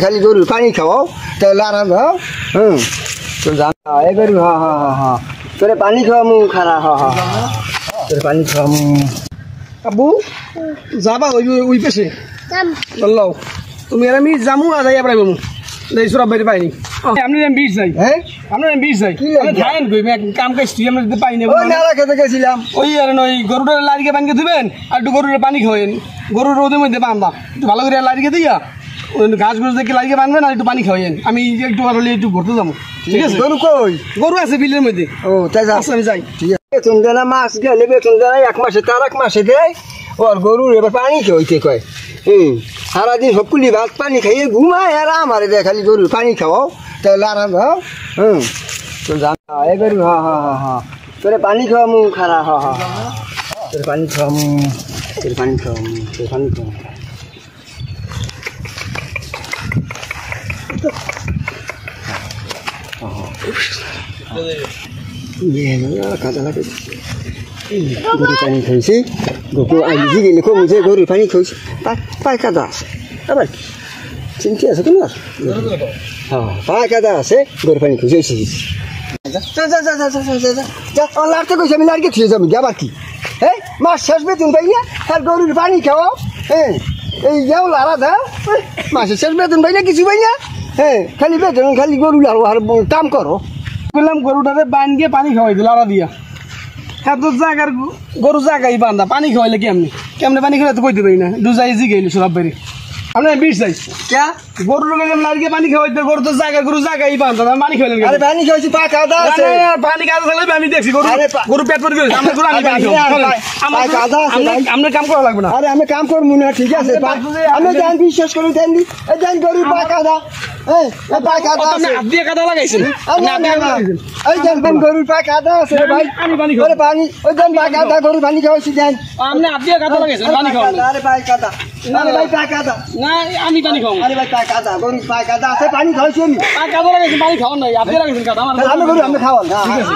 खाली गरु पानी खाओ तो लारा भ तो जा ए गरु हां हां हां तेरे पानी खाओ मु खारा हां हां तेरे पानी खाओ मु আব্বু যাবা ওই পেছে চলো তুমি আর আমি যামু আর যাই প্রাইমু দেই সুরা বাইরে পাইনি আপনি আমি 20 যাই হ্যাঁ আপনি আমি 20 যাই আমি ধান কই আমি কাম কাজটি আমরা দিতে পাই না ওই নারা খেতে গেছিলাম ওই আর নই গরুটার লারিকে বানকে দিবেন আর একটু গরুর পানি খাওয়েন গরুর রোদের মধ্যে বাঁধবা একটু ভালো করে লারিকে দিয়া ওই ঘাস ঘুষ দেখে লারিকে বানবেন আর একটু পানি খাওয়েন আমি একটু আর একটু ঘুরতে যাবো ঠিক আছে গরু কই গরু আছে বিলের মধ্যে ও তাই যা আমি যাই ঠিক আছে বেতন দেনা মাছ গেলে বেতন দেনা এক মাসে তার এক মাসে দেয় ওর গরুর এবার পানি খাইতে কয় সারাদিন সবকুলি ভাত পানি খাইয়ে ঘুমায় আর আমারে দেয় খালি গরুর পানি খাওয়াও তাই লারা দাও তো যা এ গরু হ্যাঁ হ্যাঁ হ্যাঁ হ্যাঁ তোরে পানি খাওয়া মু খারা হ্যাঁ হ্যাঁ তোরে পানি খাওয়া মু তোরে পানি খাওয়া মু তোরে পানি খাওয়া কাদা লাগে গরু পানি খাইছি গরু আগে গেলে কমেছে গরু পানি খাইছি পায় কাদা আছে আবার চিন্তা আছে কেন হ্যাঁ পায় কাদা আছে গরু পানি খাইছি লাড়তে কইছি আমি লাড়কে খেয়ে যাবো আবার কি হ্যাঁ মাছ শেষ বেতন পাই না আর গরুর পানি খাওয়াও হ্যাঁ এই যাও লাড়া দাও মাছের শেষ বেতন পাই না কিছু পাই না হ্যাঁ খালি বেতন খালি গরু লাড়ো আর কাম করো বললাম গরুটারে বান গিয়ে পানি খাওয়াই দিল লাড়া দিয়া হ্যাঁ তো জায়গার গরু জায়গায় বান্ধা পানি খাওয়াইলে কেমনি কেমনে পানি খাওয়াই তো কইতে পারি না দু যাই জি গেলি সব বেরি আমরা 20 যাই কে গরুর লাড়িয়ে পানি খাওয়াইতে গরু তো গরু জায়গায় বান্ধা পানি খাওয়াইলেন আরে পানি খাওয়াইছি পা কাদা আছে পানি কাদা থাকলে আমি দেখছি গরু পেট পড়ে গেছে আমরা গরু আমি পানি আমরা কাম করা লাগবে না আরে আমি কাম করবো না ঠিক আছে আমি জান বিশ্বাস করি জান এই জান গরু পা কাদা এই পা কাদা আছে হাত দিয়ে কাদা লাগাইছেন এই জান গরুর পা কাদা আছে ভাই আমি পানি খাওয়া পানি ওই জান পা কাদা গরু পানি খাওয়াইছি জান আপনি হাত দিয়ে কাদা লাগাইছেন পানি খাওয়া আরে ভাই কাদা আরে ভাই পা কাদা না আমি পানি খাওয়া আরে ভাই পা কাদা গরু পা কাদা আছে পানি খাওয়াইছি আমি পা কাদা লাগাইছেন পানি খাওয়া নাই আপনি লাগাইছেন কাদা আমার আমি গরু আমি খাওয়াল ঠিক আছে